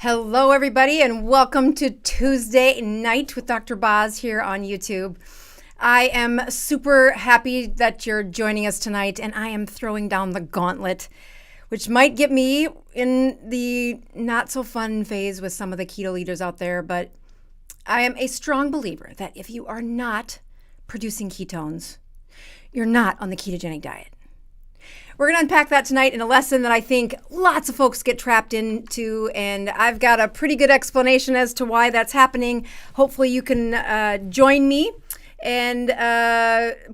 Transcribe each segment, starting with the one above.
Hello, everybody, and welcome to Tuesday Night with Dr. Boz here on YouTube. I am super happy that you're joining us tonight, and I am throwing down the gauntlet, which might get me in the not-so-fun phase with some of the keto leaders out there, but I am a strong believer that if you are not producing ketones, you're not on the ketogenic diet. We're going to unpack that tonight in a lesson that I think lots of folks get trapped into, and I've got a pretty good explanation as to why that's happening. Hopefully you can join me and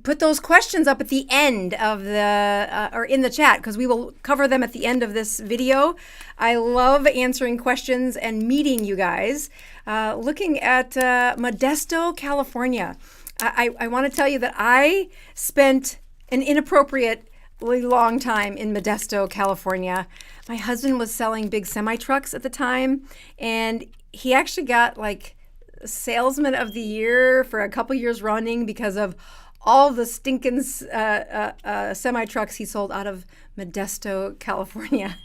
put those questions up at the end of the, or in the chat, because we will cover them at the end of this video. I love answering questions and meeting you guys. Looking at Modesto, California. I want to tell you that I spent an inappropriate long time in Modesto, California. My husband was selling big semi-trucks at the time, and he actually got like Salesman of the Year for a couple years running because of all the stinking semi-trucks he sold out of Modesto, California.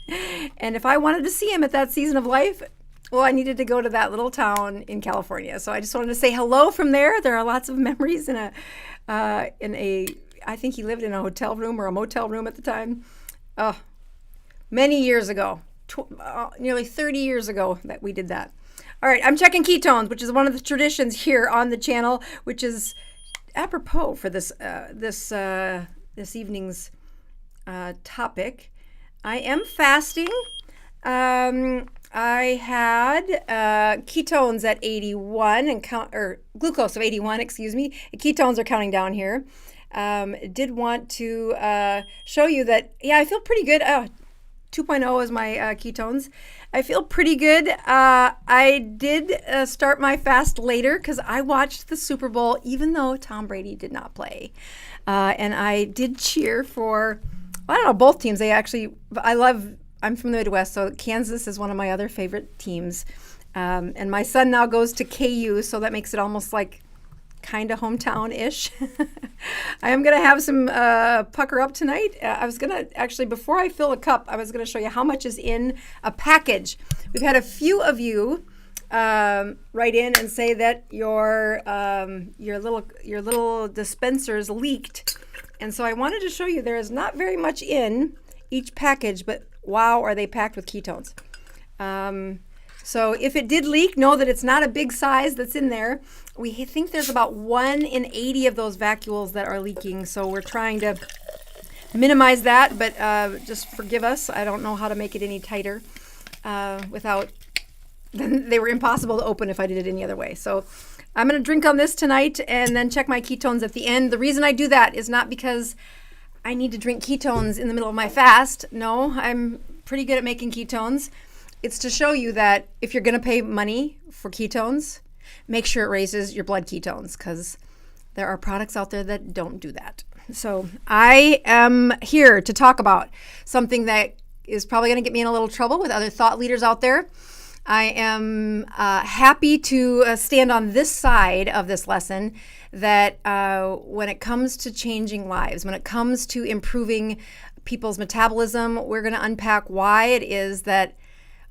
And if I wanted to see him at that season of life, well, I needed to go to that little town in California. So I just wanted to say hello from there. There are lots of memories in a I think he lived in a hotel room or a motel room at the time. Many years ago, nearly 30 years ago that we did that. All right, I'm checking ketones, which is one of the traditions here on the channel, which is apropos for this evening's topic. I am fasting. I had ketones at 81 and glucose of 81, excuse me. Ketones are counting down here. Did want to show you that, yeah, I feel pretty good. 2.0 is my ketones. I feel pretty good. I did start my fast later because I watched the Super Bowl, even though Tom Brady did not play. And I did cheer for, I don't know, both teams. I'm from the Midwest, so Kansas is one of my other favorite teams. And my son now goes to KU, so that makes it almost like kind of hometown-ish. I am going to have some pucker up tonight. I was going to, actually, before I fill a cup, I was going to show you how much is in a package. We've had a few of you write in and say that your little dispensers leaked. And so I wanted to show you there is not very much in each package, but wow, are they packed with ketones. So if it did leak, know that it's not a big size that's in there. We think there's about 1 in 80 of those vacuoles that are leaking. So we're trying to minimize that, but just forgive us. I don't know how to make it any tighter without, they were impossible to open if I did it any other way. So I'm going to drink on this tonight and then check my ketones at the end. The reason I do that is not because I need to drink ketones in the middle of my fast. No, I'm pretty good at making ketones. It's to show you that if you're going to pay money for ketones, make sure it raises your blood ketones, because there are products out there that don't do that. So I am here to talk about something that is probably going to get me in a little trouble with other thought leaders out there. I am happy to stand on this side of this lesson, that when it comes to changing lives, when it comes to improving people's metabolism, we're going to unpack why it is that,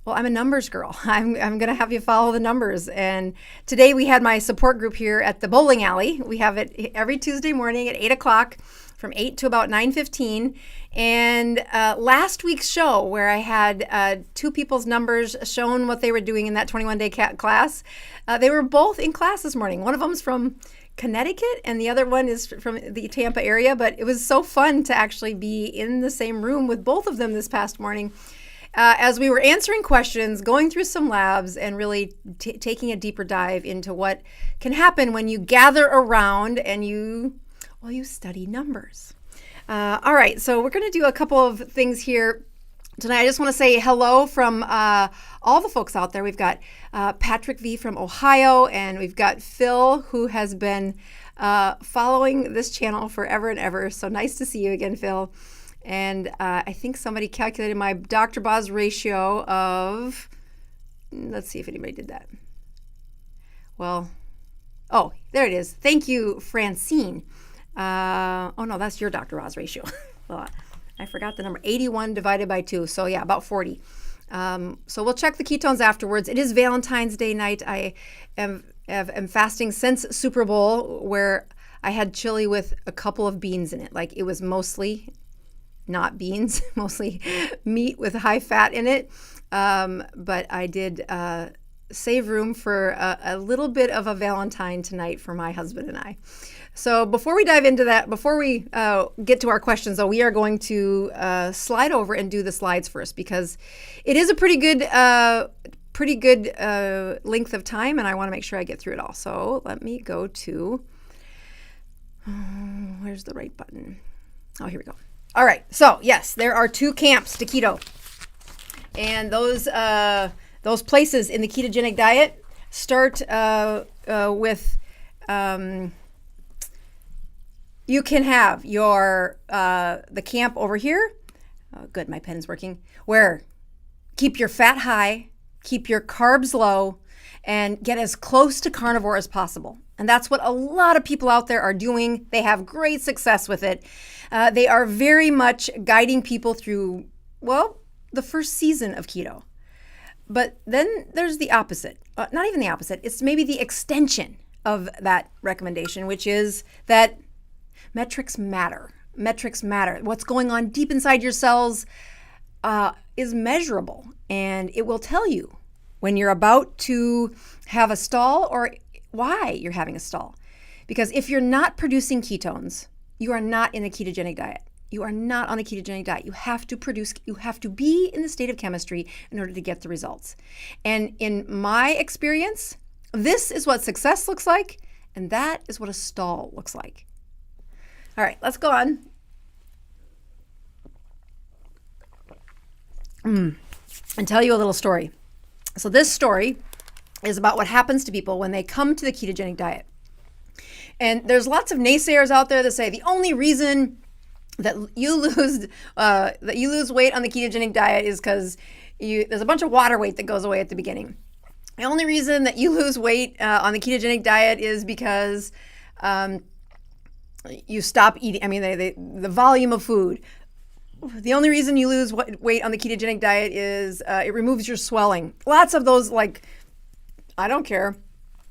well, I'm a numbers girl. I'm going to have you follow the numbers. And today we had my support group here at the bowling alley. We have it every Tuesday morning at 8 o'clock from 8 to about 9:15. And last week's show, where I had 2 people's numbers shown what they were doing in that 21-day class, they were both in class this morning. One of them's from Connecticut and the other one is from the Tampa area. But it was so fun to actually be in the same room with both of them this past morning. As we were answering questions, going through some labs, and really taking a deeper dive into what can happen when you gather around and you study numbers. All right, so we're going to do a couple of things here tonight. I just want to say hello from all the folks out there. We've got Patrick V from Ohio, and we've got Phil, who has been following this channel forever and ever. So nice to see you again, Phil. And I think somebody calculated my Dr. Boz ratio of, let's see if anybody did that. Well, oh, there it is. Thank you, Francine. Oh no, that's your Dr. Boz ratio. Well, I forgot the number, 81 divided by 2. So yeah, about 40. So we'll check the ketones afterwards. It is Valentine's Day night. I am fasting since Super Bowl, where I had chili with a couple of beans in it. Like, it was mostly not beans, mostly meat with high fat in it. But I did save room for a little bit of a Valentine tonight for my husband and I. So before we dive into that, before we get to our questions, though, we are going to slide over and do the slides first, because it is a pretty good length of time, and I want to make sure I get through it all. So let me go to, where's the right button? Oh, here we go. All right. So yes, there are 2 camps to keto, and those places in the ketogenic diet start with. You can have your the camp over here. Oh, good, my pen is working. Where keep your fat high, keep your carbs low, and get as close to carnivore as possible. And that's what a lot of people out there are doing. They have great success with it. They are very much guiding people through, well, the first season of keto. But then there's the opposite. Not even the opposite. It's maybe the extension of that recommendation, which is that metrics matter. Metrics matter. What's going on deep inside your cells is measurable, and it will tell you when you're about to have a stall or why you're having a stall. Because if you're not producing ketones, you are not in a ketogenic diet. You are not on a ketogenic diet. You have to be in the state of chemistry in order to get the results. And in my experience, this is what success looks like, and that is what a stall looks like. All right, let's go on. And tell you a little story. So this story is about what happens to people when they come to the ketogenic diet. And there's lots of naysayers out there that say the only reason that you lose weight on the ketogenic diet is because there's a bunch of water weight that goes away at the beginning. The only reason that you lose weight on the ketogenic diet is because you stop eating. I mean, the volume of food. The only reason you lose weight on the ketogenic diet is it removes your swelling. Lots of those, like, I don't care.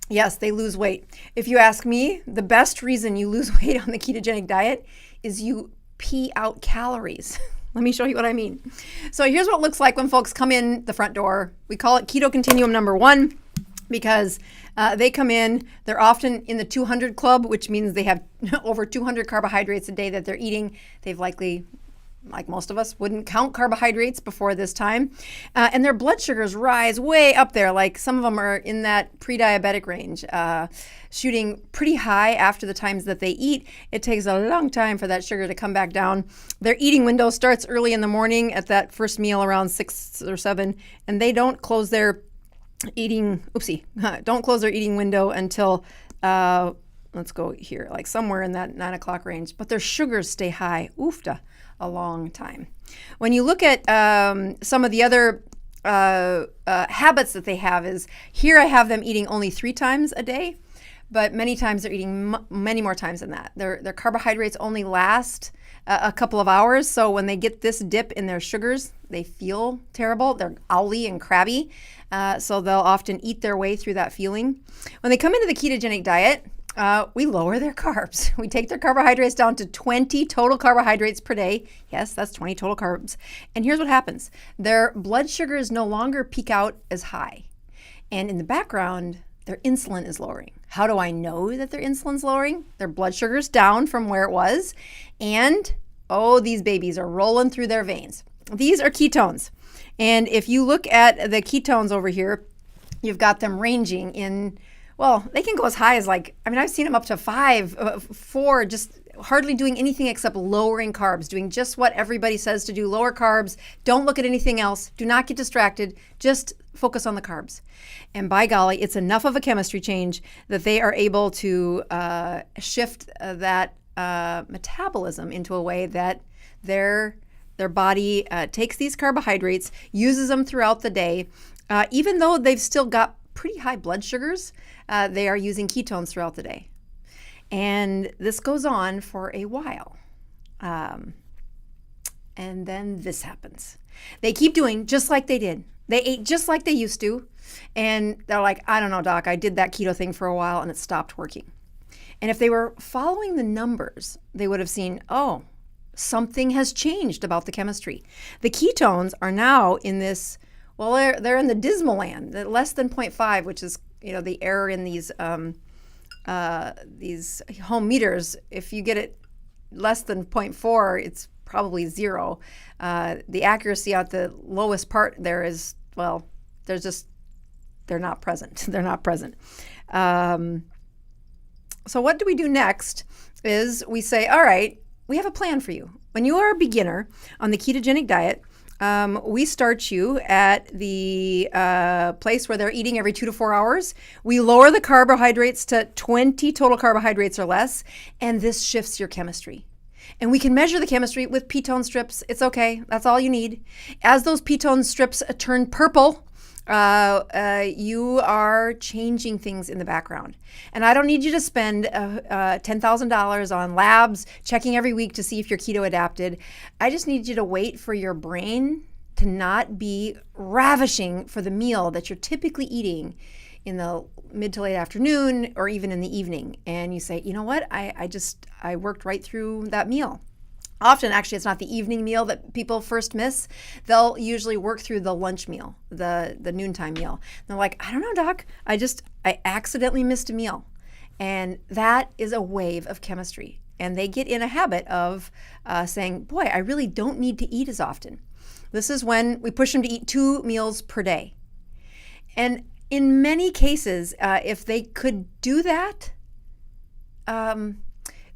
Yes, they lose weight. If you ask me, the best reason you lose weight on the ketogenic diet is you pee out calories. Let me show you what I mean. So here's what it looks like when folks come in the front door. We call it KetoCONTINUUM number 1 because they come in, they're often in the 200 club, which means they have over 200 carbohydrates a day that they're eating. They've likely, like most of us, wouldn't count carbohydrates before this time. And their blood sugars rise way up there. Like some of them are in that pre-diabetic range, shooting pretty high after the times that they eat. It takes a long time for that sugar to come back down. Their eating window starts early in the morning at that first meal around 6 or 7, and they don't close their eating window until, let's go here, like somewhere in that 9 o'clock range. But their sugars stay high, a long time. When you look at some of the other habits that they have is, here I have them eating only 3 times a day, but many times they're eating many more times than that. Their carbohydrates only last a couple of hours, so when they get this dip in their sugars, they feel terrible. They're owly and crabby, so they'll often eat their way through that feeling. When they come into the ketogenic diet, we lower their carbs. We take their carbohydrates down to 20 total carbohydrates per day. Yes, that's 20 total carbs. And here's what happens. Their blood sugars no longer peak out as high. And in the background, their insulin is lowering. How do I know that their insulin's lowering? Their blood sugar's down from where it was. And, these babies are rolling through their veins. These are ketones. And if you look at the ketones over here, you've got them ranging in, well, they can go as high as I've seen them up to 5, 4, just hardly doing anything except lowering carbs, doing just what everybody says to do, lower carbs, don't look at anything else, do not get distracted, just focus on the carbs. And by golly, it's enough of a chemistry change that they are able to shift that metabolism into a way that their body takes these carbohydrates, uses them throughout the day, even though they've still got pretty high blood sugars, they are using ketones throughout the day. And this goes on for a while. And then this happens. They keep doing just like they did They ate just like they used to. And they're like, I don't know, doc, I did that keto thing for a while and it stopped working. And if they were following the numbers, they would have seen, oh, something has changed about the chemistry. The ketones are now in this, well, they're in the dismal land, less than 0.5, which is, the error in these home meters. If you get it less than 0.4, it's probably 0. The accuracy at the lowest part there is, well, they're not present. They're not present. So what do we do next is we say, all right, we have a plan for you. When you are a beginner on the ketogenic diet, we start you at the place where they're eating every 2 to 4 hours. We lower the carbohydrates to 20 total carbohydrates or less, and this shifts your chemistry. And we can measure the chemistry with ketone strips. It's okay. That's all you need. As those ketone strips turn purple, you are changing things in the background. And I don't need you to spend $10,000 on labs, checking every week to see if you're keto adapted. I just need you to wait for your brain to not be ravishing for the meal that you're typically eating in the mid to late afternoon or even in the evening. And you say, you know what, I worked right through that meal. Often, actually, it's not the evening meal that people first miss. They'll usually work through the lunch meal, the noontime meal. And they're like, I don't know, doc, I accidentally missed a meal. And that is a wave of chemistry. And they get in a habit of saying, boy, I really don't need to eat as often. This is when we push them to eat 2 meals per day. And in many cases, if they could do that,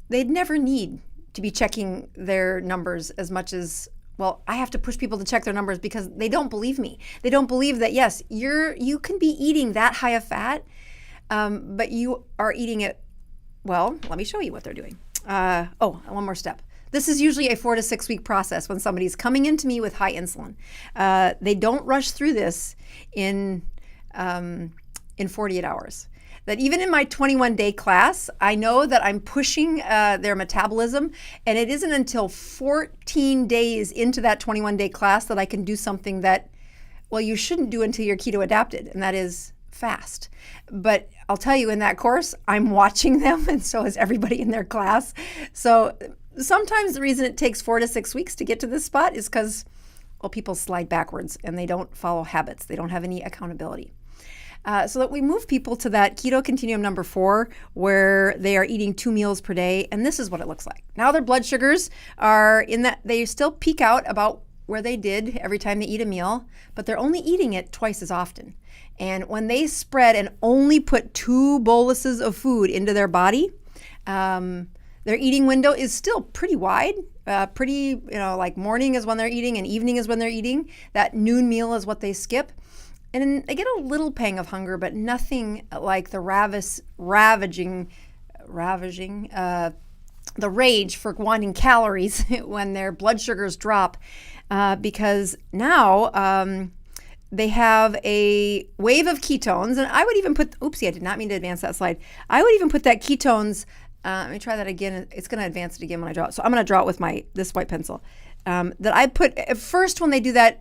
they'd never need to be checking their numbers as much as, well, I have to push people to check their numbers because they don't believe me. They don't believe that, yes, you can be eating that high of fat, but you are eating it, well, let me show you what they're doing. One more step. This is usually a 4 to 6 week process when somebody's coming into me with high insulin. They don't rush through this in 48 hours. That even in my 21-day class, I know that I'm pushing their metabolism, and it isn't until 14 days into that 21-day class that I can do something that, well, you shouldn't do until you're keto adapted, and that is fast. But I'll tell you, in that course, I'm watching them, and so is everybody in their class. So sometimes the reason it takes 4 to 6 weeks to get to this spot is because, well, people slide backwards, and they don't follow habits. They don't have any accountability. So that we move people to that ketoCONTINUUM number 4, where they are eating 2 meals per day, and this is what it looks like. Now their blood sugars are in that, they still peak out about where they did every time they eat a meal, but they're only eating it twice as often. And when they spread and only put 2 boluses of food into their body, their eating window is still pretty wide. Like morning is when they're eating and evening is when they're eating. That noon meal is what they skip. And they get a little pang of hunger, but nothing like the ravaging, the rage for wanting calories when their blood sugars drop, because now they have a wave of ketones. And I would even put, oopsie, I did not mean to advance that slide. I would even put that ketones, let me try that again. It's going to advance it again when I draw it. So I'm going to draw it with this white pencil. That I put at first when they do that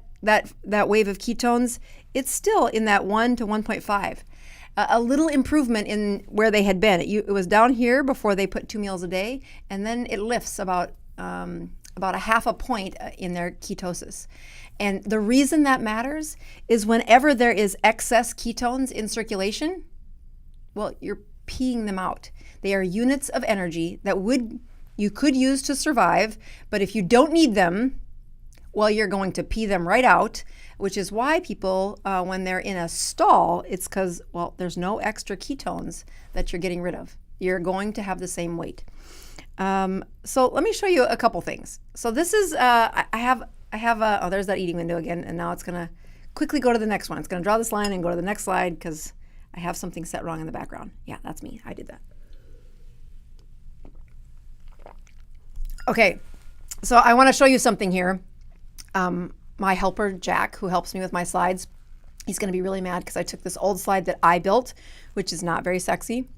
wave of ketones, it's still in that 1 to 1.5. A little improvement in where they had been. It was down here before they put 2 meals a day, and then it lifts about a half a point in their ketosis. And the reason that matters is whenever there is excess ketones in circulation, well, you're peeing them out. They are units of energy that you could use to survive, but if you don't need them, well, you're going to pee them right out, which is why people, when they're in a stall, it's because, well, there's no extra ketones that you're getting rid of. You're going to have the same weight. So let me show you a couple things. So this is, there's that eating window again, and now it's going to quickly go to the next one. It's going to draw this line and go to the next slide because I have something set wrong in the background. Yeah, that's me. I did that. Okay, so I want to show you something here. My helper, Jack, who helps me with my slides, he's going to be really mad because I took this old slide that I built, which is not very sexy.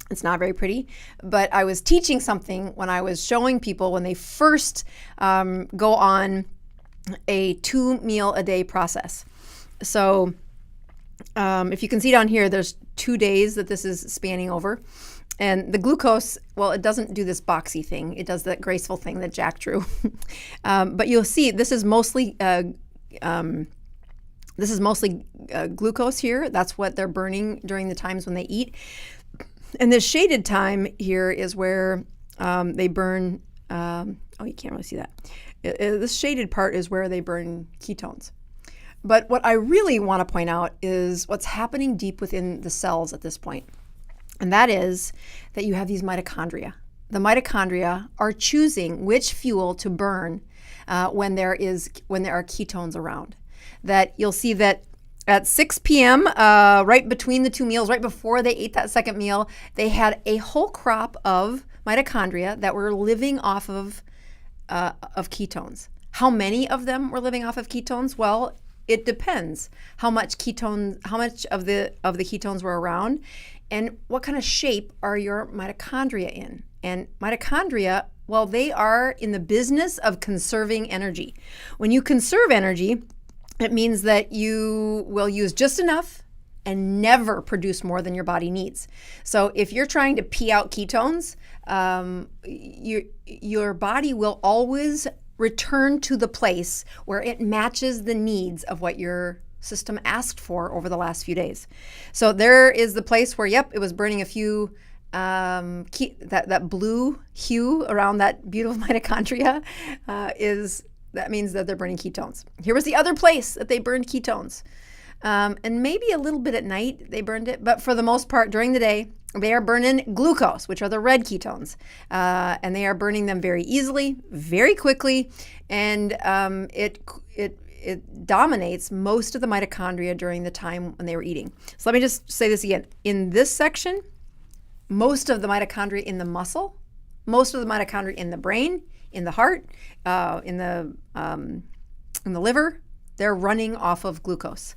It's not very pretty, but I was teaching something when I was showing people when they first go on a 2 meal a day process. So if you can see down here, there's 2 days that this is spanning over. And the glucose, well, it doesn't do this boxy thing. It does that graceful thing that Jack drew. But you'll see this is mostly glucose here. That's what they're burning during the times when they eat. And this shaded time here is where they burn, you can't really see that. This shaded part is where they burn ketones. But what I really want to point out is what's happening deep within the cells at this point. And that is that you have these mitochondria. The mitochondria are choosing which fuel to burn when there are ketones around. That you'll see that at 6 p.m., right between the two meals, right before they ate that second meal, they had a whole crop of mitochondria that were living off of ketones. How many of them were living off of ketones? Well, it depends how much of the ketones were around, and what kind of shape are your mitochondria in. And mitochondria, well, they are in the business of conserving energy. When you conserve energy, it means that you will use just enough and never produce more than your body needs. So if you're trying to pee out ketones, your body will always return to the place where it matches the needs of what your system asked for over the last few days. So there is the place where, yep, it was burning a few, that blue hue around that beautiful mitochondria that means that they're burning ketones. Here was the other place that they burned ketones. And maybe a little bit at night they burned it, but for the most part during the day, they are burning glucose, which are the red ketones. And they are burning them very easily, very quickly, and it dominates most of the mitochondria during the time when they were eating. So let me just say this again. In this section, most of the mitochondria in the muscle, most of the mitochondria in the brain, in the heart, in the liver, they're running off of glucose.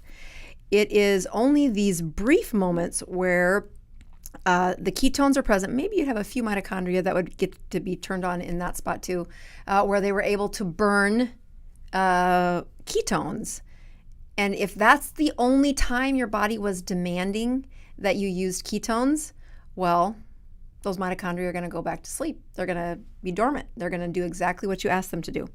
It is only these brief moments where the ketones are present. Maybe you'd have a few mitochondria that would get to be turned on in that spot too, where they were able to burn ketones. And if that's the only time your body was demanding that you used ketones, well, those mitochondria are going to go back to sleep. They're going to be dormant. They're going to do exactly what you asked them to do.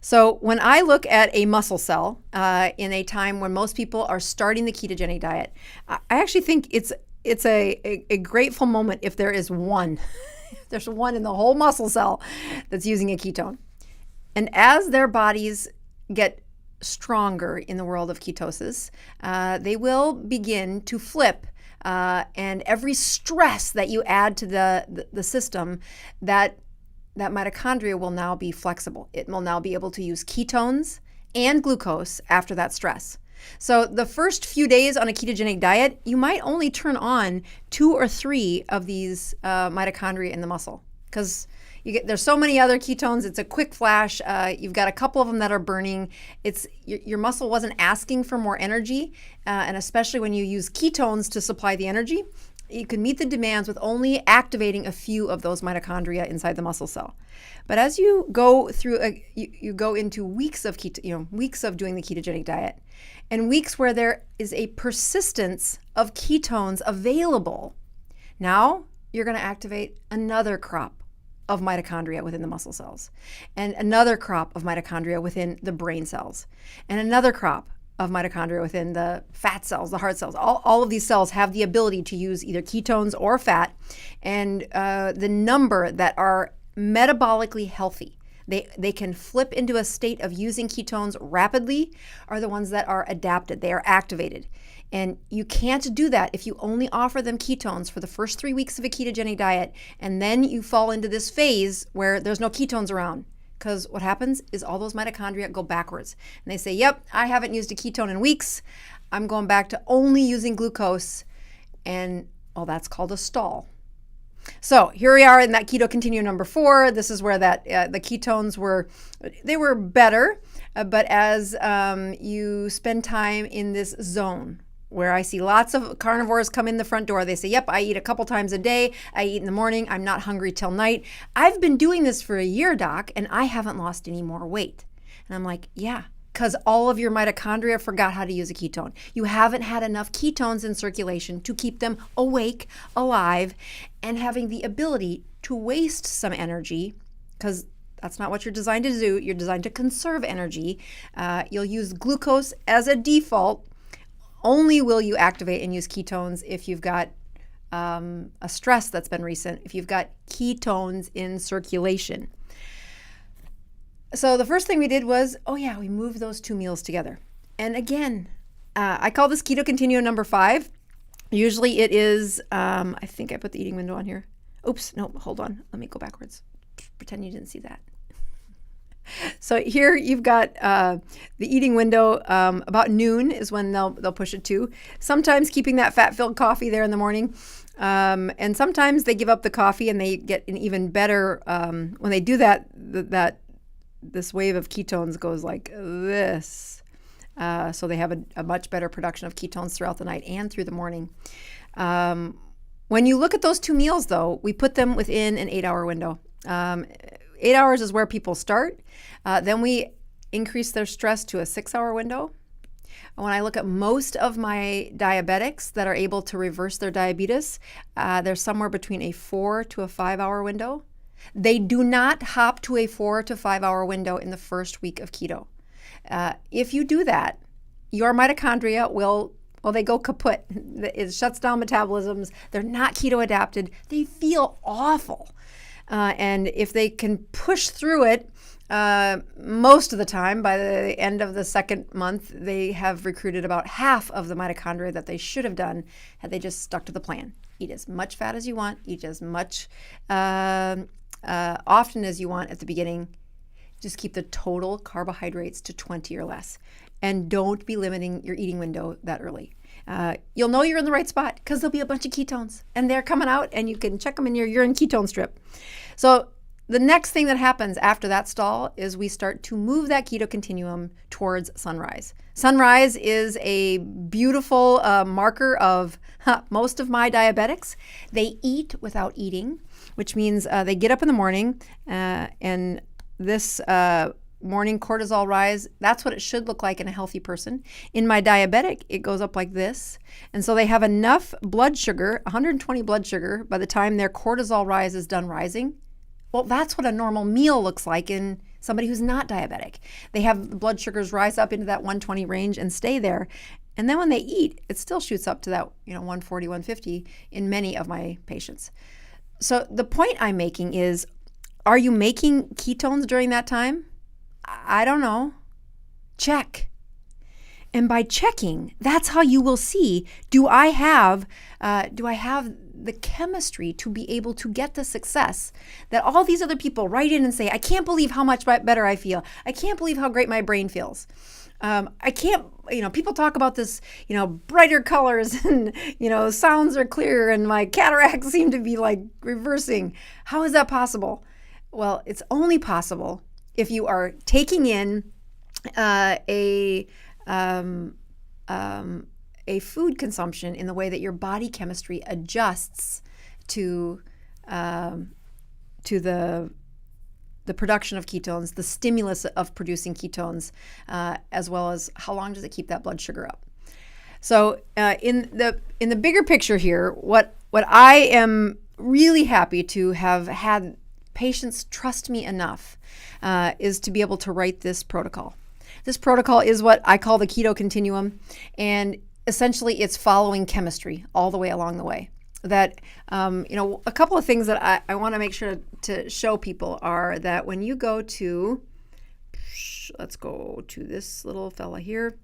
So when I look at a muscle cell in a time when most people are starting the ketogenic diet, I actually think it's a grateful moment if there is one. There's one in the whole muscle cell that's using a ketone. And as their bodies get stronger in the world of ketosis, they will begin to flip. And every stress that you add to the system, that mitochondria will now be flexible. It will now be able to use ketones and glucose after that stress. So the first few days on a ketogenic diet, you might only turn on 2 or 3 of these mitochondria in the muscle, because there's so many other ketones. It's a quick flash. You've got a couple of them that are burning. Your muscle wasn't asking for more energy, and especially when you use ketones to supply the energy, you can meet the demands with only activating a few of those mitochondria inside the muscle cell. But as you go through, you go into weeks of weeks of doing the ketogenic diet, and weeks where there is a persistence of ketones available. Now you're going to activate another crop of mitochondria within the muscle cells, and another crop of mitochondria within the brain cells, and another crop of mitochondria within the fat cells, the heart cells. All of these cells have the ability to use either ketones or fat, and the number that are metabolically healthy, they can flip into a state of using ketones rapidly, are the ones that are adapted. They are activated. And you can't do that if you only offer them ketones for the first 3 weeks of a ketogenic diet, and then you fall into this phase where there's no ketones around. Because what happens is all those mitochondria go backwards. And they say, yep, I haven't used a ketone in weeks. I'm going back to only using glucose. And, well, that's called a stall. So here we are in that ketoCONTINUUM number 4. This is where the ketones were better. But as you spend time in this zone, where I see lots of carnivores come in the front door. They say, yep, I eat a couple times a day. I eat in the morning. I'm not hungry till night. I've been doing this for a year, doc, and I haven't lost any more weight. And I'm like, yeah, because all of your mitochondria forgot how to use a ketone. You haven't had enough ketones in circulation to keep them awake, alive, and having the ability to waste some energy, because that's not what you're designed to do. You're designed to conserve energy. You'll use glucose as a default. Only will you activate and use ketones if you've got a stress that's been recent, if you've got ketones in circulation. So the first thing we did was, we moved those two meals together. And again, I call this ketoCONTINUUM number 5. Usually it is, I think I put the eating window on here. Oops, no, hold on. Let me go backwards. Pretend you didn't see that. So here you've got the eating window. About noon is when they'll push it to. Sometimes keeping that fat-filled coffee there in the morning. And sometimes they give up the coffee and they get an even better, when they do that, this wave of ketones goes like this. So they have a much better production of ketones throughout the night and through the morning. When you look at those two meals, though, we put them within an 8-hour window. 8 hours is where people start. Then we increase their stress to a 6-hour window. When I look at most of my diabetics that are able to reverse their diabetes, they're somewhere between a 4 to a 5-hour window. They do not hop to a 4 to 5-hour window in the first week of keto. If you do that, your mitochondria will, they go kaput. It shuts down metabolisms. They're not keto adapted. They feel awful. And if they can push through it, most of the time, by the end of the second month, they have recruited about half of the mitochondria that they should have done had they just stuck to the plan. Eat as much fat as you want, eat as much often as you want at the beginning. Just keep the total carbohydrates to 20 or less. And don't be limiting your eating window that early. You'll know you're in the right spot because there'll be a bunch of ketones and they're coming out and you can check them in your urine ketone strip. So the next thing that happens after that stall is we start to move that ketoCONTINUUM towards sunrise. Sunrise is a beautiful marker of most of my diabetics. They eat without eating, which means they get up in the morning and this morning cortisol rise, that's what it should look like in a healthy person. In my diabetic, it goes up like this. And so they have enough blood sugar, 120 blood sugar, by the time their cortisol rise is done rising. Well, that's what a normal meal looks like in somebody who's not diabetic. They have the blood sugars rise up into that 120 range and stay there. And then when they eat, it still shoots up to that 140, 150 in many of my patients. So the point I'm making is, are you making ketones during that time? I don't know. Check. And by checking, that's how you will see, do I have the chemistry to be able to get the success that all these other people write in and say, I can't believe how much better I feel. I can't believe how great my brain feels. I can't, people talk about this, brighter colors and, sounds are clearer and my cataracts seem to be like reversing. How is that possible? Well, it's only possible if you are taking in a food consumption in the way that your body chemistry adjusts to the production of ketones, the stimulus of producing ketones, as well as how long does it keep that blood sugar up. So in the bigger picture here, what I am really happy to have had patients trust me enough is to be able to write this protocol. This protocol is what I call the ketoCONTINUUM, and essentially it's following chemistry all the way along the way. That, a couple of things that I want to make sure to show people are that when you go to, let's go to this little fella here.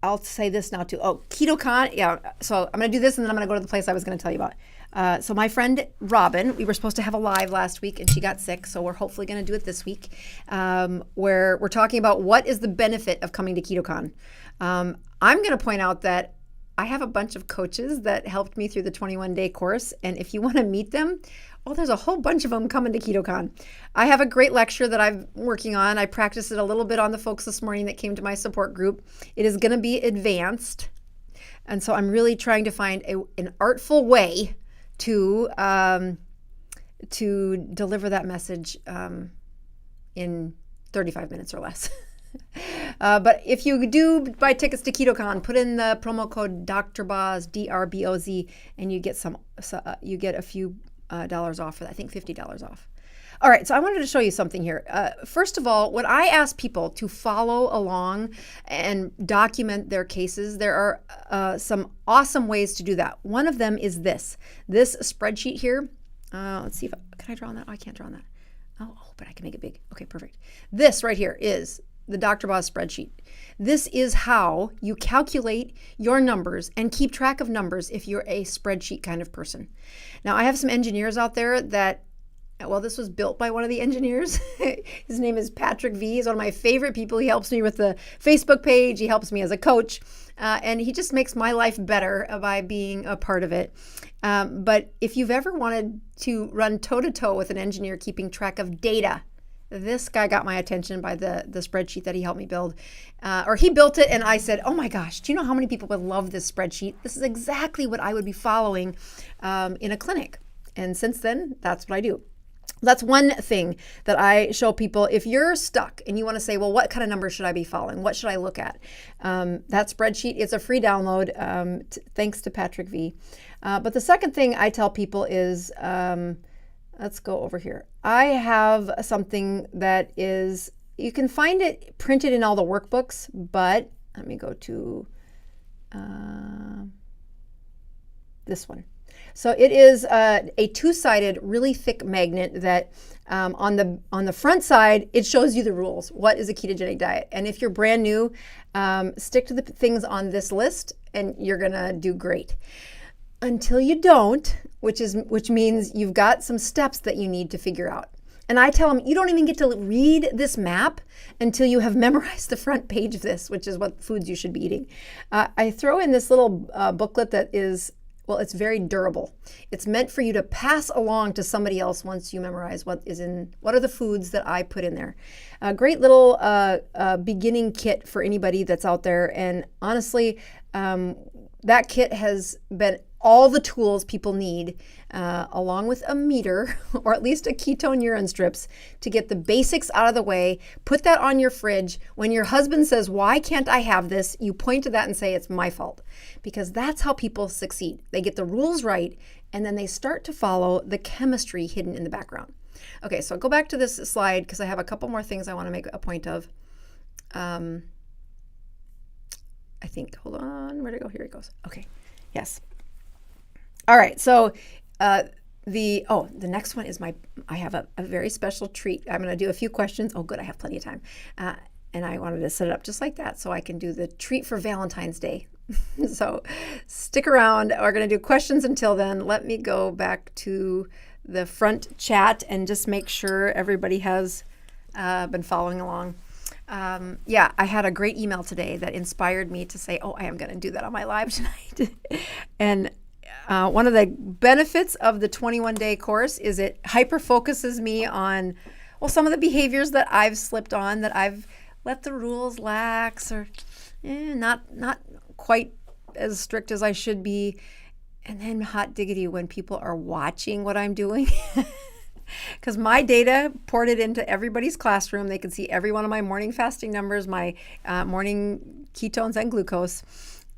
I'll say this now too. KetoCon, yeah. So I'm going to do this and then I'm going to go to the place I was going to tell you about. So my friend Robin, we were supposed to have a live last week and she got sick. So we're hopefully going to do it this week, where we're talking about what is the benefit of coming to KetoCon. I'm going to point out that I have a bunch of coaches that helped me through the 21-day course. And if you want to meet them, there's a whole bunch of them coming to KetoCon. I have a great lecture that I'm working on. I practiced it a little bit on the folks this morning that came to my support group. It is going to be advanced. And so I'm really trying to find an artful way to to deliver that message in 35 minutes or less. But if you do buy tickets to KetoCon, put in the promo code Dr Boz, DRBOZ, and you get you get a few dollars off for that. I think $50 off. All right, so I wanted to show you something here. First of all, when I ask people to follow along and document their cases, there are some awesome ways to do that. One of them is this spreadsheet here. Let's see can I draw on that? Oh, I can't draw on that. Oh, but I can make it big. Okay, perfect. This right here is the Dr. Boz spreadsheet. This is how you calculate your numbers and keep track of numbers if you're a spreadsheet kind of person. Now, I have some engineers out there that, well, this was built by one of the engineers. His name is Patrick V. He's one of my favorite people. He helps me with the Facebook page. He helps me as a coach. And he just makes my life better by being a part of it. But if you've ever wanted to run toe-to-toe with an engineer keeping track of data, this guy got my attention by the spreadsheet that he helped me build. Or he built it and I said, oh my gosh, do you know how many people would love this spreadsheet? This is exactly what I would be following in a clinic. And since then, that's what I do. That's one thing that I show people. If you're stuck and you want to say, well, what kind of numbers should I be following? What should I look at? That spreadsheet, it's a free download, thanks to Patrick V. But the second thing I tell people is, let's go over here. I have something that is, you can find it printed in all the workbooks, but let me go to this one. So it is a two-sided, really thick magnet that on the front side, it shows you the rules. What is a ketogenic diet? And if you're brand new, stick to the things on this list and you're gonna do great. Until you don't, which means you've got some steps that you need to figure out. And I tell them, you don't even get to read this map until you have memorized the front page of this, which is what foods you should be eating. I throw in this little booklet that is, well, it's very durable. It's meant for you to pass along to somebody else once you memorize what are the foods that I put in there. A great little beginning kit for anybody that's out there. And honestly, that kit has been all the tools people need, along with a meter or at least a ketone urine strips to get the basics out of the way. Put that on your fridge. When your husband says, why can't I have this? You point to that and say, it's my fault. Because that's how people succeed. They get the rules right, and then they start to follow the chemistry hidden in the background. Okay, so go back to this slide because I have a couple more things I want to make a point of. I think, hold on, where'd it go? Here it goes. Okay, yes. All right, so the next one is I have a very special treat. I'm going to do a few questions. Oh, good, I have plenty of time. And I wanted to set it up just like that so I can do the treat for Valentine's Day. So stick around. We're going to do questions until then. Let me go back to the front chat and just make sure everybody has been following along. Yeah, I had a great email today that inspired me to say, oh, I am going to do that on my live tonight. And one of the benefits of the 21-day course is it hyper-focuses me on, well, some of the behaviors that I've slipped on, that I've let the rules lax or not quite as strict as I should be. And then hot diggity when people are watching what I'm doing. Because my data poured it into everybody's classroom. They could see every one of my morning fasting numbers, my morning ketones and glucose.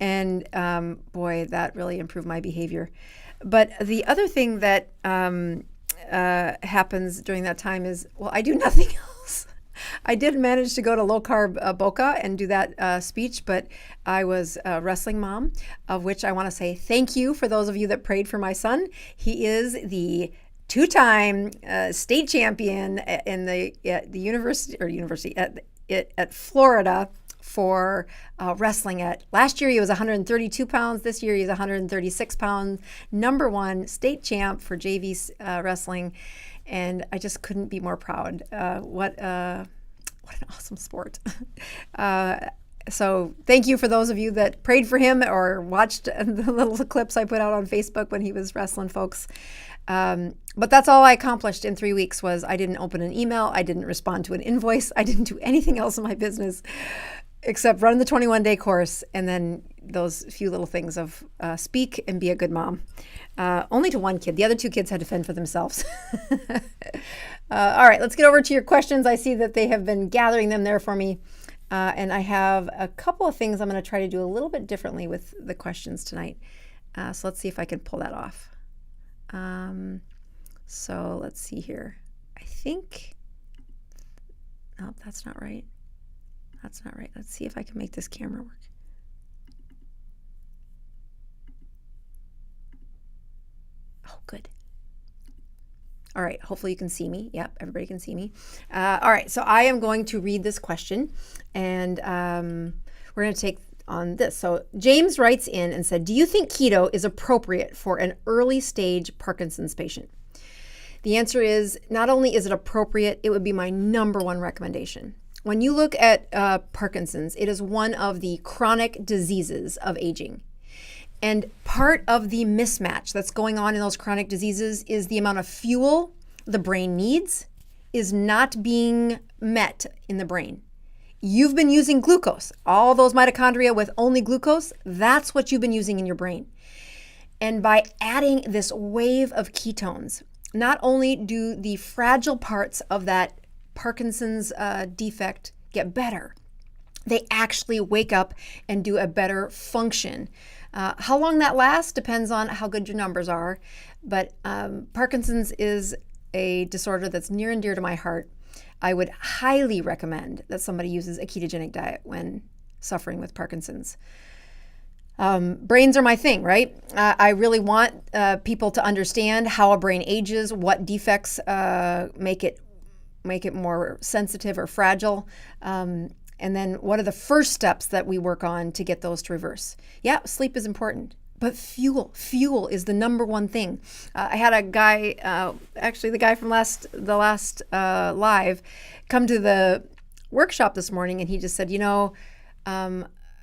And boy, that really improved my behavior. But the other thing that happens during that time is, well, I do nothing else. I did manage to go to low carb Boca and do that speech, but I was a wrestling mom, of which I want to say thank you for those of you that prayed for my son. He is the two-time state champion in the university at Florida for wrestling. Last year he was 132 pounds. This year he's 136 pounds. Number one state champ for JV wrestling, and I just couldn't be more proud. What an awesome sport. So thank you for those of you that prayed for him or watched the little clips I put out on Facebook when he was wrestling folks. But that's all I accomplished in 3 weeks. Was I didn't open an email. I didn't respond to an invoice. I didn't do anything else in my business. except run the 21-day course and then those few little things of speak and be a good mom. Only to one kid. The other two kids had to fend for themselves. All right, let's get over to your questions. I see that they have been gathering them there for me. And I have a couple of things I'm going to try to do a little bit differently with the questions tonight. So let's see if I can pull that off. So let's see here. I think, nope, that's not right. That's not right. Let's see if I can make this camera work. Oh, good. All right, hopefully you can see me. Yep, everybody can see me. All right, so I am going to read this question, and we're going to take on this. So James writes in and said, do you think keto is appropriate for an early stage Parkinson's patient? The answer is, not only is it appropriate, it would be my number one recommendation. When you look at Parkinson's, it is one of the chronic diseases of aging. And part of the mismatch that's going on in those chronic diseases is the amount of fuel the brain needs is not being met in the brain. You've been using glucose, all those mitochondria with only glucose, that's what you've been using in your brain. And by adding this wave of ketones, not only do the fragile parts of that Parkinson's defect get better, they actually wake up and do a better function. How long that lasts depends on how good your numbers are, but Parkinson's is a disorder that's near and dear to my heart. I would highly recommend that somebody uses a ketogenic diet when suffering with Parkinson's. Brains are my thing, right? I really want people to understand how a brain ages, what defects make it more sensitive or fragile. And then what are the first steps that we work on to get those to reverse? Yeah, sleep is important, but fuel is the number one thing. I had a guy, actually the guy from the last live, come to the workshop this morning, and he just said,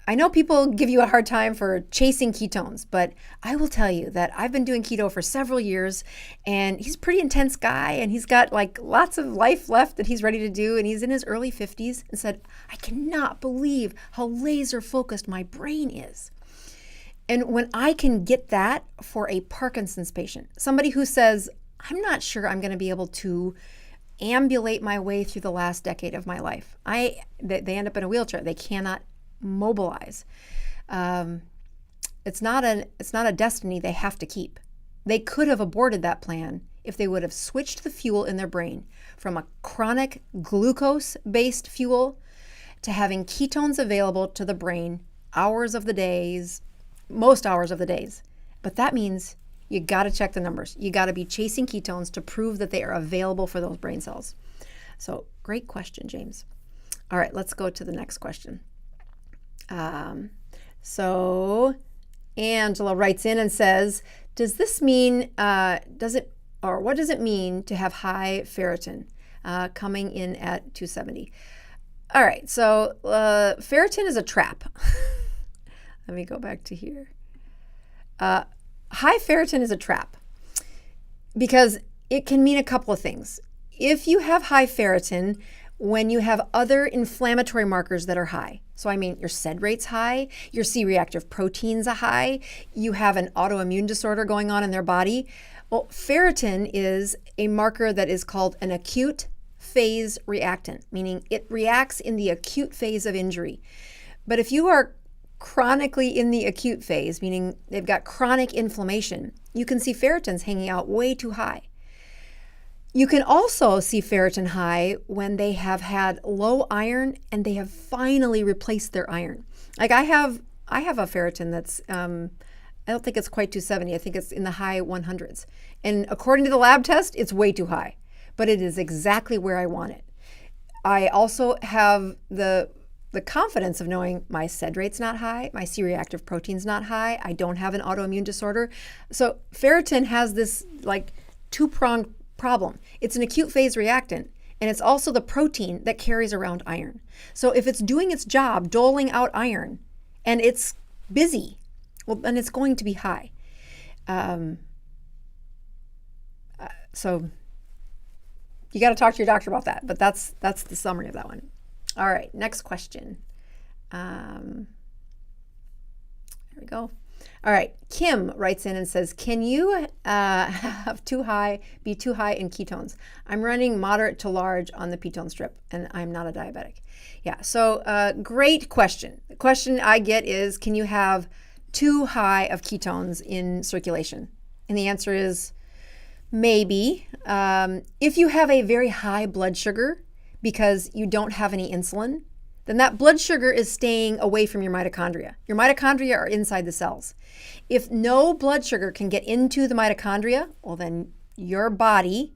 I know people give you a hard time for chasing ketones, but I will tell you that I've been doing keto for several years, and he's a pretty intense guy, and he's got like lots of life left that he's ready to do, and he's in his early 50s, and said, I cannot believe how laser focused my brain is. And when I can get that for a Parkinson's patient, somebody who says, I'm not sure I'm going to be able to ambulate my way through the last decade of my life. They end up in a wheelchair. They cannot mobilize. It's not a destiny they have to keep. They could have aborted that plan if they would have switched the fuel in their brain from a chronic glucose-based fuel to having ketones available to the brain most hours of the days. But that means you got to check the numbers. You got to be chasing ketones to prove that they are available for those brain cells. So great question, James. All right, let's go to the next question. So Angela writes in and says, does this mean, what does it mean to have high ferritin, coming in at 270? All right, so ferritin is a trap. Let me go back to here. High ferritin is a trap because it can mean a couple of things. If you have high ferritin, when you have other inflammatory markers that are high, so I mean your SED rate's high, your C-reactive proteins are high, you have an autoimmune disorder going on in their body. Well, ferritin is a marker that is called an acute phase reactant, meaning it reacts in the acute phase of injury. But if you are chronically in the acute phase, meaning they've got chronic inflammation, you can see ferritins hanging out way too high. You can also see ferritin high when they have had low iron and they have finally replaced their iron. Like I have a ferritin that's, I don't think it's quite 270. I think it's in the high 100s. And according to the lab test, it's way too high, but it is exactly where I want it. I also have the confidence of knowing my SED rate's not high, my C-reactive protein's not high, I don't have an autoimmune disorder. So ferritin has this like two-pronged problem. It's an acute phase reactant, and it's also the protein that carries around iron. So if it's doing its job, doling out iron, and it's busy, well, then it's going to be high. So you got to talk to your doctor about that, but that's the summary of that one. All right, next question. There we go. All right, Kim writes in and says, can you be too high in ketones? I'm running moderate to large on the ketone strip, and I'm not a diabetic. Yeah, so great question. The question I get is, can you have too high of ketones in circulation? And the answer is maybe. If you have a very high blood sugar because you don't have any insulin, then that blood sugar is staying away from your mitochondria. Your mitochondria are inside the cells. If no blood sugar can get into the mitochondria, well, then your body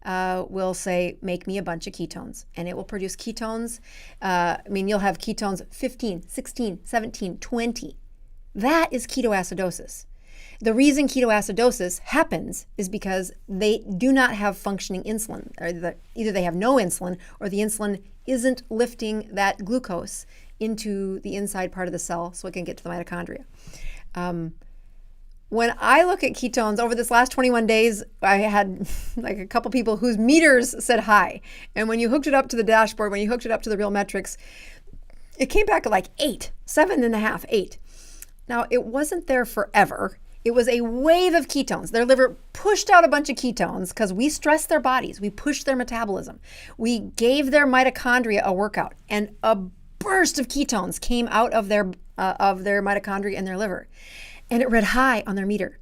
will say, make me a bunch of ketones, and it will produce ketones. You'll have ketones 15, 16, 17, 20. That is ketoacidosis. The reason ketoacidosis happens is because they do not have functioning insulin. Or either they have no insulin, or the insulin isn't lifting that glucose into the inside part of the cell so it can get to the mitochondria. When I look at ketones over this last 21 days, I had like a couple people whose meters said high. And when you hooked it up to the dashboard, when you hooked it up to the real metrics, it came back at like 8, 7.5, 8. Now, it wasn't there forever. It was a wave of ketones. Their liver pushed out a bunch of ketones because we stressed their bodies. We pushed their metabolism. We gave their mitochondria a workout, and a burst of ketones came out of their mitochondria in their liver. And it read high on their meter.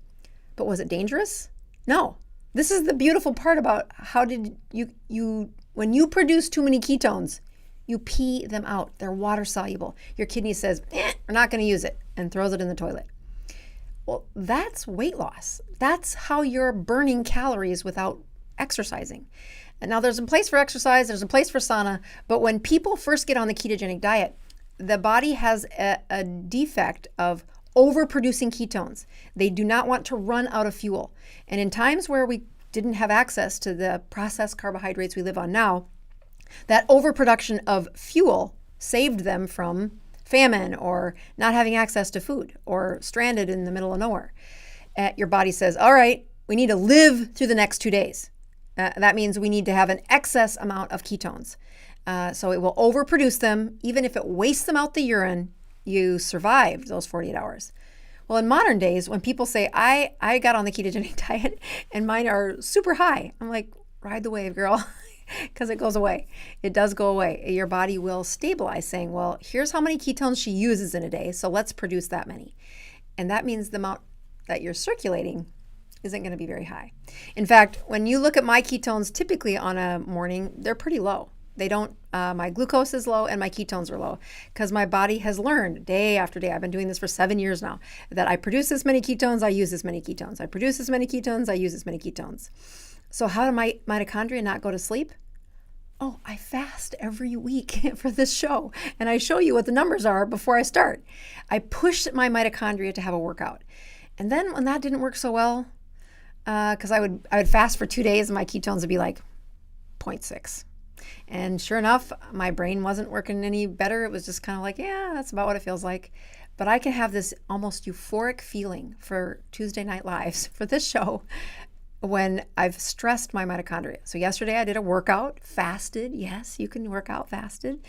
But was it dangerous? No. This is the beautiful part about how did when you produce too many ketones, you pee them out. They're water soluble. Your kidney says, we're not going to use it, and throws it in the toilet. Well, that's weight loss. That's how you're burning calories without exercising. And now there's a place for exercise, there's a place for sauna, but when people first get on the ketogenic diet, the body has a defect of overproducing ketones. They do not want to run out of fuel. And in times where we didn't have access to the processed carbohydrates we live on now, that overproduction of fuel saved them from famine or not having access to food or stranded in the middle of nowhere. Your body says, all right, we need to live through the next 2 days. That means we need to have an excess amount of ketones. So it will overproduce them. Even if it wastes them out the urine, you survived those 48 hours. Well, in modern days, when people say, I got on the ketogenic diet and mine are super high, I'm like, ride the wave, girl. Because it goes away. It does go away. Your body will stabilize, saying, well, here's how many ketones she uses in a day, so let's produce that many. And that means the amount that you're circulating isn't going to be very high. In fact, when you look at my ketones typically on a morning, they're pretty low. They don't, my glucose is low and my ketones are low because my body has learned day after day, I've been doing this for 7 years now, that I produce this many ketones, I use this many ketones. I produce this many ketones, I use this many ketones. So how do my mitochondria not go to sleep? Oh, I fast every week for this show, and I show you what the numbers are before I start. I push my mitochondria to have a workout. And then when that didn't work so well, because I would fast for 2 days and my ketones would be like 0.6. And sure enough, my brain wasn't working any better. It was just kind of like, yeah, that's about what it feels like. But I can have this almost euphoric feeling for Tuesday Night Lives for this show when I've stressed my mitochondria. So yesterday I did a workout, fasted. Yes, you can work out fasted.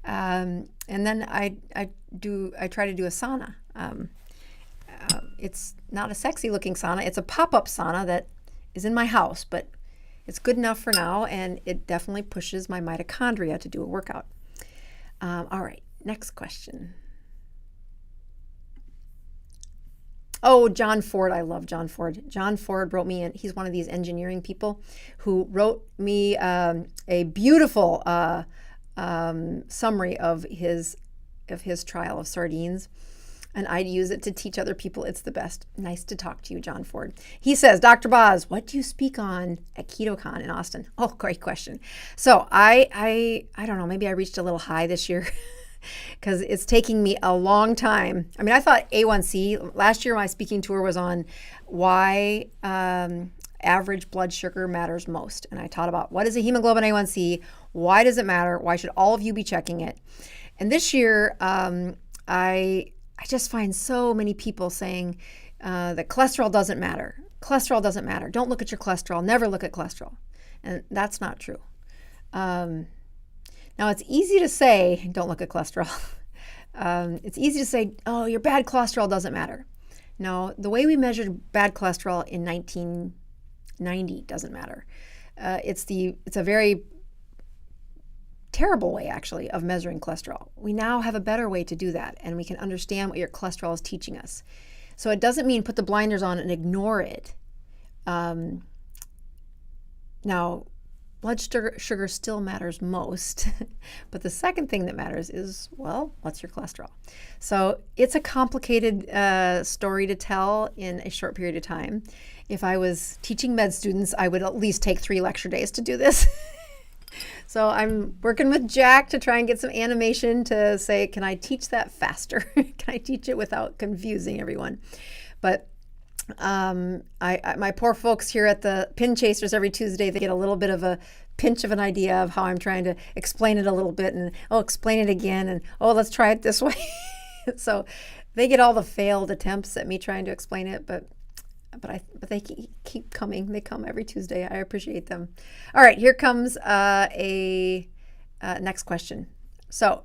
And then I try to do a sauna. It's not a sexy looking sauna. It's a pop-up sauna that is in my house, but it's good enough for now, and it definitely pushes my mitochondria to do a workout. All right, next question. Oh, John Ford. I love John Ford. John Ford wrote me, and he's one of these engineering people who wrote me a beautiful summary of his trial of sardines. And I'd use it to teach other people. It's the best. Nice to talk to you, John Ford. He says, Dr. Boz, what do you speak on at KetoCon in Austin? Oh, great question. So I don't know, maybe I reached a little high this year because it's taking me a long time. I mean, I thought A1C, last year my speaking tour was on why average blood sugar matters most. And I taught about what is a hemoglobin A1C, why does it matter, why should all of you be checking it? And this year, I just find so many people saying that cholesterol doesn't matter. Cholesterol doesn't matter. Don't look at your cholesterol. Never look at cholesterol. And that's not true. Now, it's easy to say, don't look at cholesterol. It's easy to say, oh, your bad cholesterol doesn't matter. No, the way we measured bad cholesterol in 1990 doesn't matter. It's a very terrible way, actually, of measuring cholesterol. We now have a better way to do that, and we can understand what your cholesterol is teaching us. So it doesn't mean put the blinders on and ignore it. Now, blood sugar still matters most, but the second thing that matters is, well, what's your cholesterol? So it's a complicated story to tell in a short period of time. If I was teaching med students, I would at least take 3 lecture days to do this. So I'm working with Jack to try and get some animation to say, can I teach that faster? Can I teach it without confusing everyone? But my poor folks here at the Pin Chasers every Tuesday, they get a little bit of a pinch of an idea of how I'm trying to explain it a little bit, and explain it again, and let's try it this way. So they get all the failed attempts at me trying to explain it, but they keep coming. They come every Tuesday. I appreciate them. All right, here comes a next question. So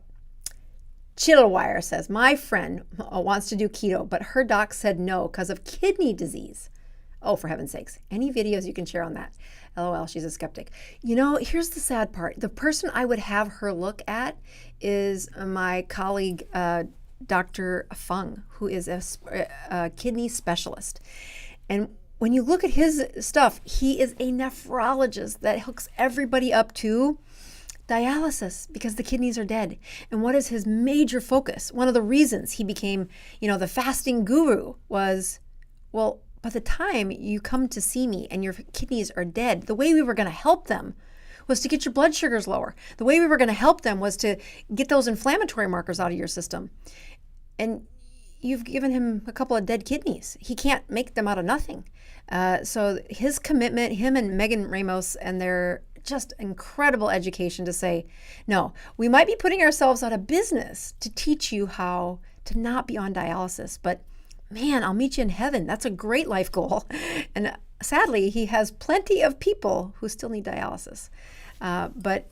Chittlewire says, my friend wants to do keto, but her doc said no because of kidney disease. Oh, for heaven's sakes. Any videos you can share on that? LOL, she's a skeptic. Here's the sad part. The person I would have her look at is my colleague, Dr. Fung, who is a kidney specialist. And when you look at his stuff, he is a nephrologist that hooks everybody up to dialysis because the kidneys are dead. And what is his major focus? One of the reasons he became, the fasting guru was, well, by the time you come to see me and your kidneys are dead, the way we were going to help them was to get your blood sugars lower. The way we were going to help them was to get those inflammatory markers out of your system. And you've given him a couple of dead kidneys. He can't make them out of nothing. So his commitment, him and Megan Ramos and their just incredible education to say, no, we might be putting ourselves out of business to teach you how to not be on dialysis, but man, I'll meet you in heaven. That's a great life goal. And sadly, he has plenty of people who still need dialysis. But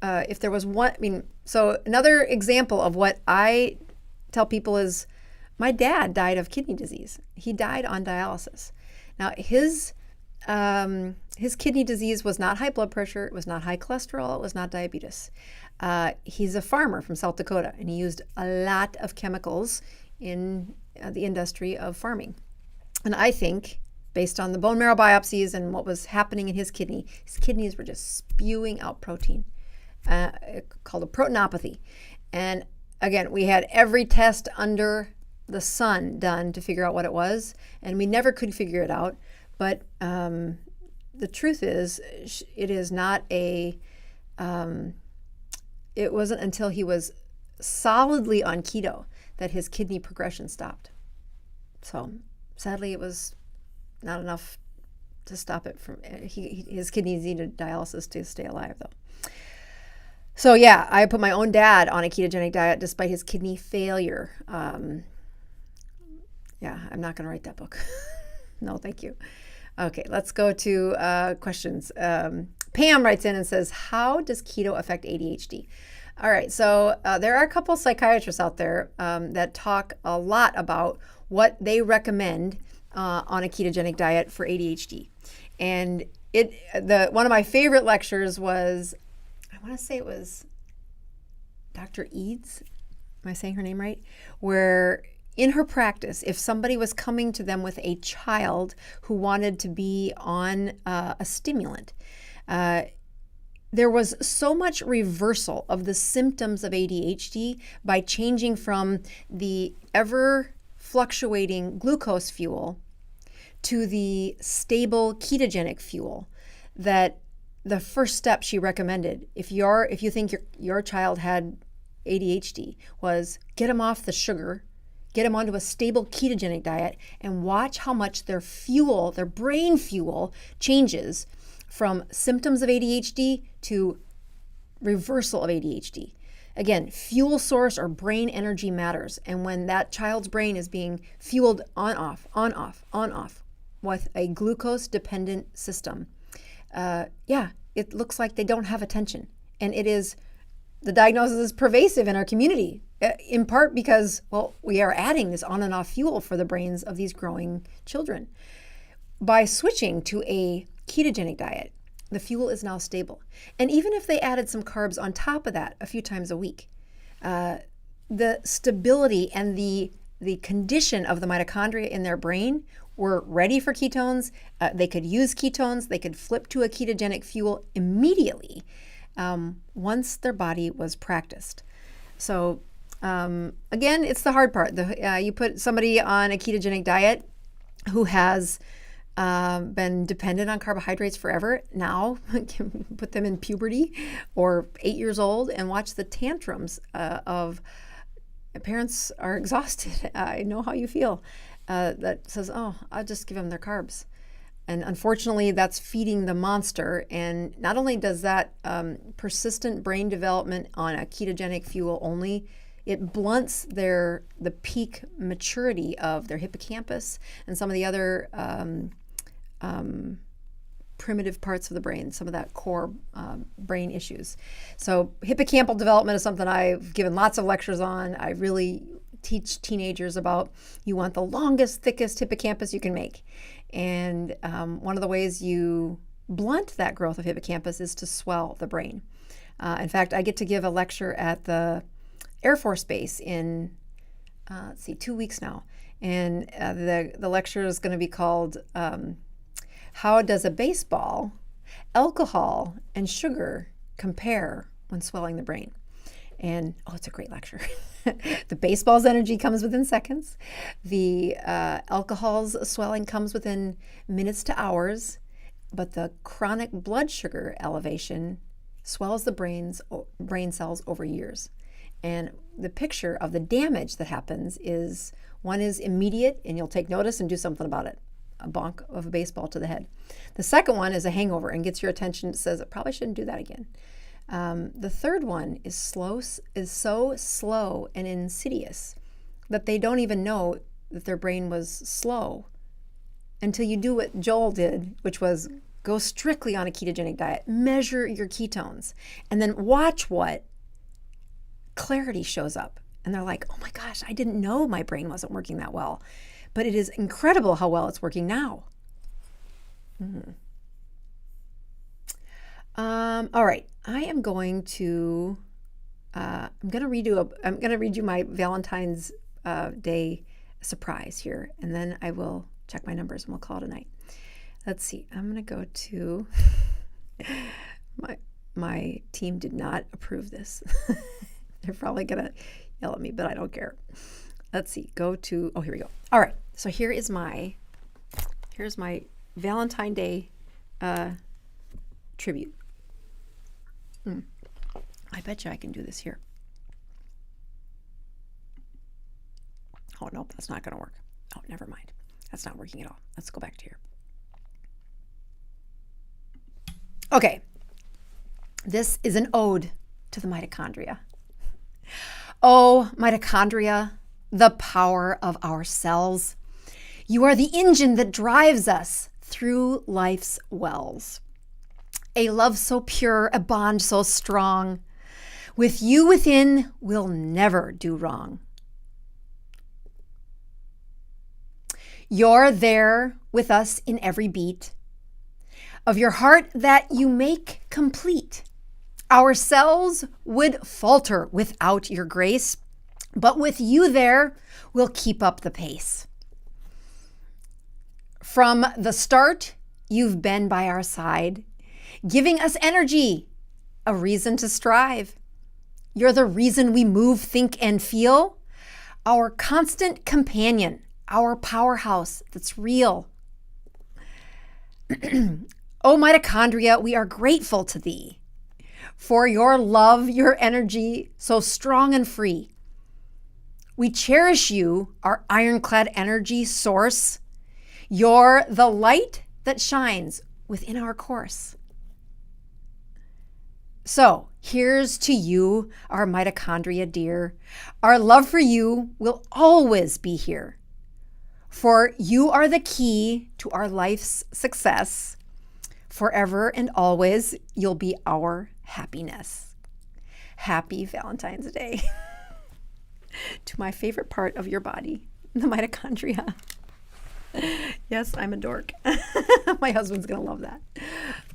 if there was one, so another example of what I tell people is, my dad died of kidney disease. He died on dialysis. Now, his kidney disease was not high blood pressure, it was not high cholesterol, it was not diabetes. He's a farmer from South Dakota, and he used a lot of chemicals in the industry of farming. And I think, based on the bone marrow biopsies and what was happening in his kidneys were just spewing out protein, called a proteinopathy. And again, we had every test under the sun done to figure out what it was, and we never could figure it out. But the truth is, it is not it wasn't until he was solidly on keto that his kidney progression stopped. So sadly, it was not enough to stop it from, his kidneys needed dialysis to stay alive though. So yeah, I put my own dad on a ketogenic diet despite his kidney failure. Yeah, I'm not going to write that book. No, thank you. Okay, let's go to questions. Pam writes in and says, how does keto affect ADHD? All right, so there are a couple psychiatrists out there that talk a lot about what they recommend on a ketogenic diet for ADHD. And one of my favorite lectures was, I want to say it was Dr. Eads. Am I saying her name right? Where in her practice, if somebody was coming to them with a child who wanted to be on a stimulant, there was so much reversal of the symptoms of ADHD by changing from the ever fluctuating glucose fuel to the stable ketogenic fuel that the first step she recommended, if you think your child had ADHD, was get them off the sugar, get them onto a stable ketogenic diet, and watch how much their fuel, their brain fuel, changes from symptoms of ADHD to reversal of ADHD. Again, fuel source or brain energy matters. And when that child's brain is being fueled on, off, on, off, on, off with a glucose-dependent system, it looks like they don't have attention. And it is The diagnosis is pervasive in our community, in part because, well, we are adding this on and off fuel for the brains of these growing children. By switching to a ketogenic diet, the fuel is now stable. And even if they added some carbs on top of that a few times a week, the stability and the condition of the mitochondria in their brain were ready for ketones. They could use ketones. They could flip to a ketogenic fuel immediately once their body was practiced. So again, it's the hard part. You put somebody on a ketogenic diet who has been dependent on carbohydrates forever. Now, put them in puberty or 8 years old and watch the tantrums of parents are exhausted. I know how you feel. That says, oh, I'll just give them their carbs. And unfortunately, that's feeding the monster. And not only does that persistent brain development on a ketogenic fuel only, it blunts the peak maturity of their hippocampus and some of the other primitive parts of the brain, some of that core brain issues. So hippocampal development is something I've given lots of lectures on. I really teach teenagers about. You want the longest, thickest hippocampus you can make. And one of the ways you blunt that growth of hippocampus is to swell the brain. In fact, I get to give a lecture at the Air Force Base in, 2 weeks now. And the lecture is going to be called How Does a Baseball, Alcohol, and Sugar Compare When Swelling the Brain? And, it's a great lecture. The baseball's energy comes within seconds. The alcohol's swelling comes within minutes to hours. But the chronic blood sugar elevation swells the brain cells over years. And the picture of the damage that happens is, one is immediate, and you'll take notice and do something about it. A bonk of a baseball to the head. The second one is a hangover and gets your attention. It says, I probably shouldn't do that again. The third one is so slow and insidious that they don't even know that their brain was slow until you do what Joel did, which was go strictly on a ketogenic diet, measure your ketones, and then watch what clarity shows up. And they're like, oh my gosh, I didn't know my brain wasn't working that well. But it is incredible how well it's working now. All right, I am going to read you my Valentine's Day surprise here, and then I will check my numbers and we'll call it a night. Let's see. I'm going to go to my team did not approve this. They're probably going to yell at me, but I don't care. Let's see. Here we go. All right. So here's my Valentine Day tribute. I bet you I can do this here. Oh, nope, that's not going to work. Oh, never mind. That's not working at all. Let's go back to here. Okay. This is an ode to the mitochondria. Oh, mitochondria, the power of our cells. You are the engine that drives us through life's wells. A love so pure, a bond so strong. With you within, we'll never do wrong. You're there with us in every beat of your heart that you make complete. Our cells would falter without your grace, but with you there, we'll keep up the pace. From the start, you've been by our side, giving us energy, a reason to strive. You're the reason we move, think, and feel, our constant companion, our powerhouse that's real. Oh, mitochondria, we are grateful to thee for your love, your energy, so strong and free. We cherish you, our ironclad energy source. You're the light that shines within our course. So here's to you, our mitochondria dear. Our love for you will always be here. For you are the key to our life's success. Forever and always, you'll be our happiness. Happy Valentine's Day to my favorite part of your body, the mitochondria. Yes, I'm a dork. My husband's going to love that.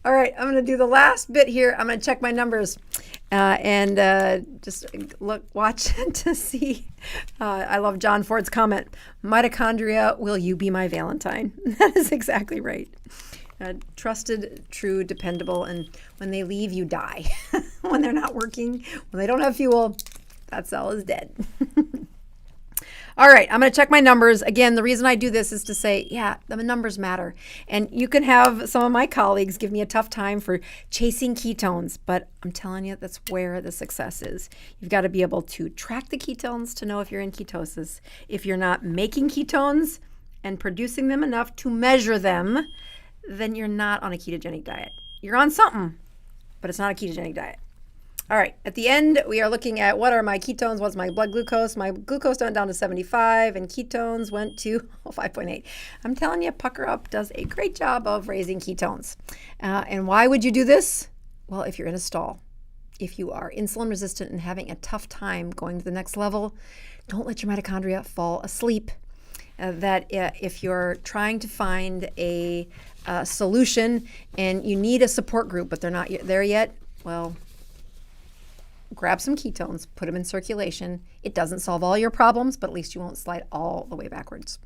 All right, I'm going to do the last bit here. I'm going to check my numbers and just watch to see. I love John Ford's comment. Mitochondria, will you be my Valentine? That is exactly right. Trusted, true, dependable, and when they leave, you die. When they're not working, when they don't have fuel, that cell is dead. All right, I'm going to check my numbers. Again, the reason I do this is to say, yeah, the numbers matter. And you can have some of my colleagues give me a tough time for chasing ketones, but I'm telling you, that's where the success is. You've got to be able to track the ketones to know if you're in ketosis. If you're not making ketones and producing them enough to measure them, then you're not on a ketogenic diet. You're on something, but it's not a ketogenic diet. All right, at the end, we are looking at what are my ketones, what's my blood glucose. My glucose went down to 75 and ketones went to 5.8. I'm telling you, Pucker Up does a great job of raising ketones. And why would you do this? Well, if you're in a stall, if you are insulin resistant and having a tough time going to the next level, don't let your mitochondria fall asleep. If you're trying to find a solution and you need a support group, but they're not there yet, well, grab some ketones, put them in circulation. It doesn't solve all your problems, but at least you won't slide all the way backwards.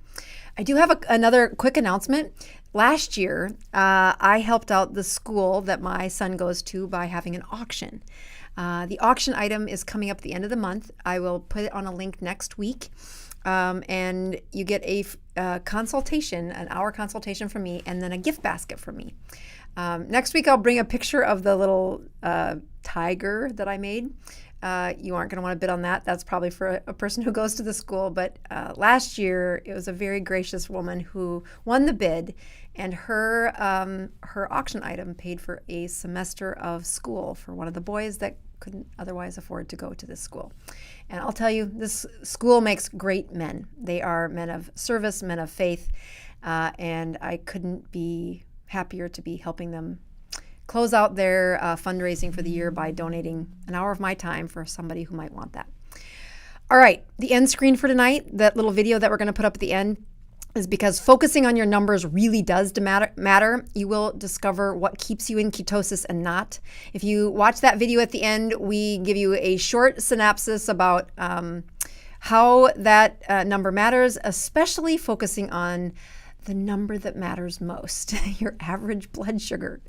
I do have another quick announcement. Last year, I helped out the school that my son goes to by having an auction. The auction item is coming up at the end of the month. I will put it on a link next week. And you get a consultation, an hour consultation from me, and then a gift basket from me. Next week, I'll bring a picture of the little tiger that I made. You aren't going to want to bid on that. That's probably for a person who goes to the school. But last year, it was a very gracious woman who won the bid, and her auction item paid for a semester of school for one of the boys that couldn't otherwise afford to go to this school. And I'll tell you, this school makes great men. They are men of service, men of faith, and I couldn't be happier to be helping them close out their fundraising for the year by donating an hour of my time for somebody who might want that. All right, the end screen for tonight, that little video that we're going to put up at the end, is because focusing on your numbers really does matter. You will discover what keeps you in ketosis and not. If you watch that video at the end, we give you a short synopsis about how that number matters, especially focusing on the number that matters most, your average blood sugar.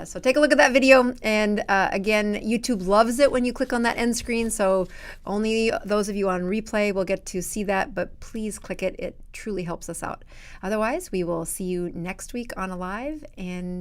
So take a look at that video. And again, YouTube loves it when you click on that end screen. So only those of you on replay will get to see that, but please click it. It truly helps us out. Otherwise, we will see you next week on Alive, and